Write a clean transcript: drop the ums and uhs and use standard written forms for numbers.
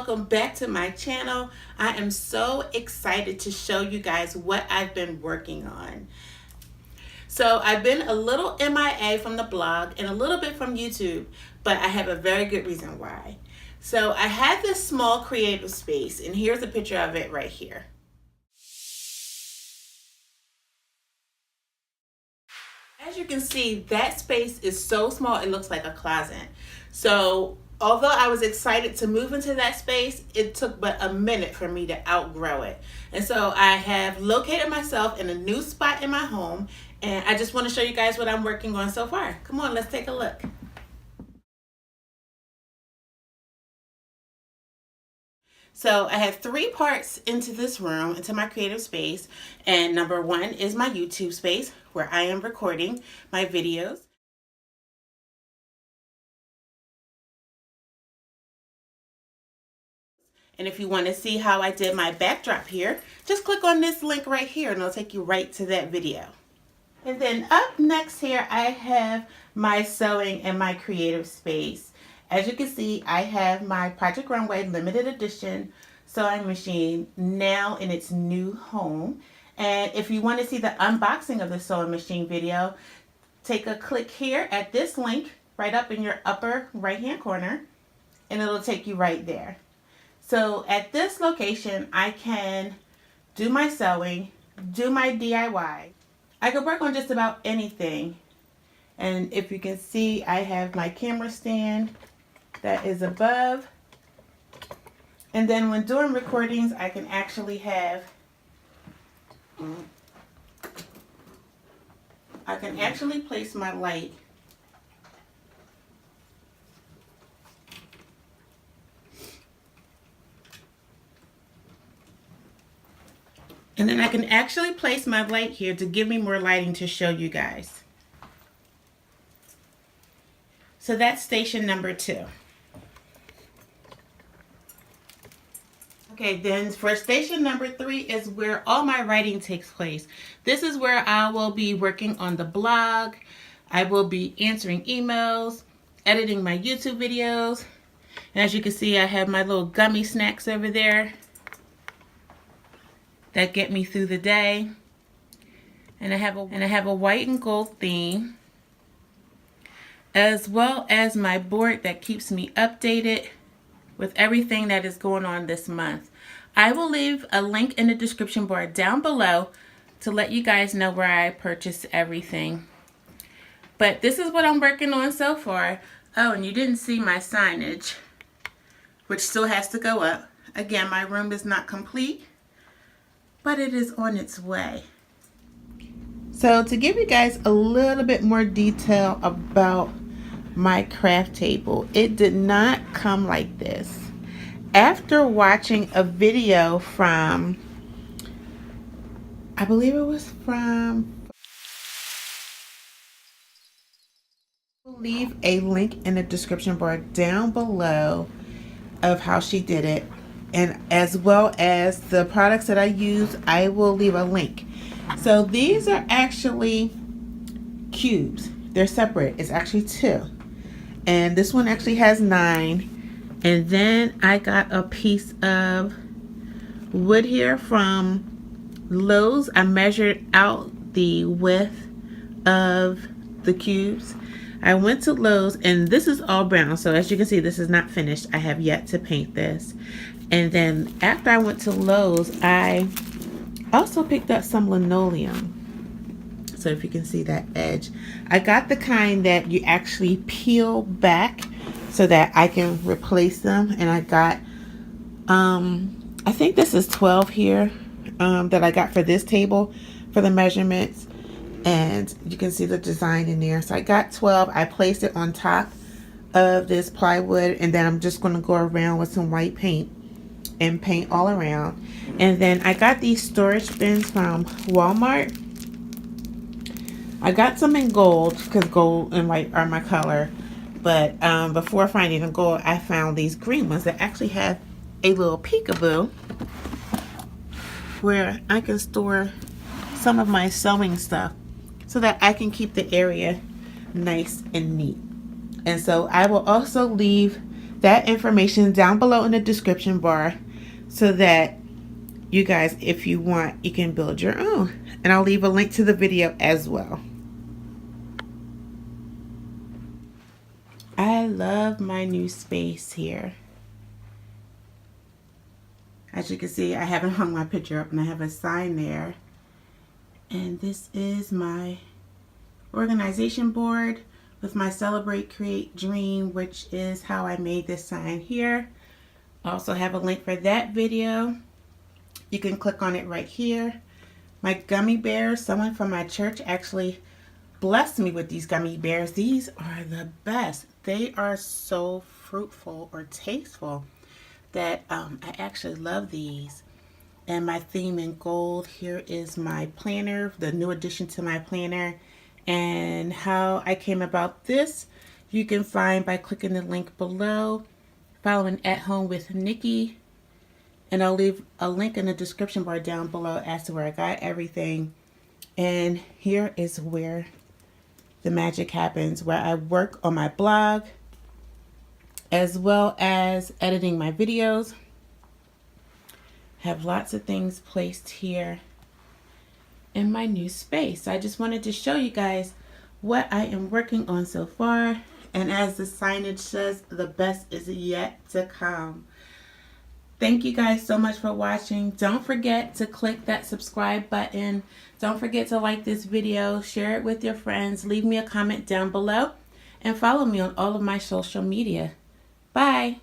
welcome back to my channel. I am so excited to show you guys what I've been working on. So I've been a little MIA from the blog and a little bit from YouTube, but I have a very good reason why. So I had this small creative space, and here's a picture of it right here. As you can see, that space is so small it looks like a closet. So although I was excited to move into that space, it took but a minute for me to outgrow it. And so I have located myself in a new spot in my home, and I just want to show you guys what I'm working on so far. Come on, let's take a look. So I have 3 parts into this room, into my creative space. And number 1 is my YouTube space where I am recording my videos. And if you want to see how I did my backdrop here, just click on this link right here and it'll take you right to that video. And then up next here, I have my sewing and my creative space. As you can see, I have my Project Runway limited edition sewing machine now in its new home. And if you want to see the unboxing of the sewing machine video, take a click here at this link right up in your upper right hand corner and it'll take you right there. So at this location, I can do my sewing, do my DIY. I can work on just about anything. And if you can see, I have my camera stand that is above. And then when doing recordings, I can actually have, place my light and then I can actually place my light here to give me more lighting to show you guys. So that's station number 2. Okay, then for station number 3 is where all my writing takes place. This is where I will be working on the blog. I will be answering emails, editing my YouTube videos. And as you can see, I have my little gummy snacks over there that get me through the day. And I have a white and gold theme, as well as my board that keeps me updated with everything that is going on this month. I will leave a link in the description bar down below to let you guys know where I purchased everything. But this is what I'm working on so far. Oh, and you didn't see my signage, which still has to go up. Again, my room is not complete, but it is on its way. So to give you guys a little bit more detail about my craft table, it did not come like this. After watching a video from, I believe it was from, I'll leave a link in the description bar down below of how she did it, and as well as the products that I use, I will leave a link. So these are actually cubes. They're separate. It's actually 2. And this one actually has 9. And then I got a piece of wood here from Lowe's. I measured out the width of the cubes. I went to Lowe's, and this is all brown. So as you can see, this is not finished. I have yet to paint this. And then after I went to Lowe's, I also picked up some linoleum. So if you can see that edge, I got the kind that you actually peel back so that I can replace them. And I got, I think this is 12 here that I got for this table for the measurements. And you can see the design in there. So I got 12. I placed it on top of this plywood, and then I'm just going to go around with some white paint and paint all around. And then I got these storage bins from Walmart. I got some in gold because gold and white are my color, but before finding the gold, I found these green ones that actually have a little peekaboo where I can store some of my sewing stuff so that I can keep the area nice and neat. And so I will also leave that information down below in the description bar so that you guys, if you want, you can build your own. And I'll leave a link to the video as well. I love my new space here. As you can see, I haven't hung my picture up and I have a sign there. And this is my organization board with my Celebrate, Create, Dream, which is how I made this sign here. I also have a link for that video. You can click on it right here. My gummy bears, someone from my church actually blessed me with these gummy bears. These are the best. They are so fruitful or tasteful that I actually love these. And my theme in gold, here is my planner, the new addition to my planner. And how I came about this, you can find by clicking the link below, following At Home with Nikki. And I'll leave a link in the description bar down below as to where I got everything. And here is where the magic happens, where I work on my blog as well as editing my videos. Have lots of things placed here in my new space. I just wanted to show you guys what I am working on so far. And as the signage says, the best is yet to come. Thank you guys so much for watching. Don't forget to click that subscribe button. Don't forget to like this video, share it with your friends, leave me a comment down below, and follow me on all of my social media. Bye.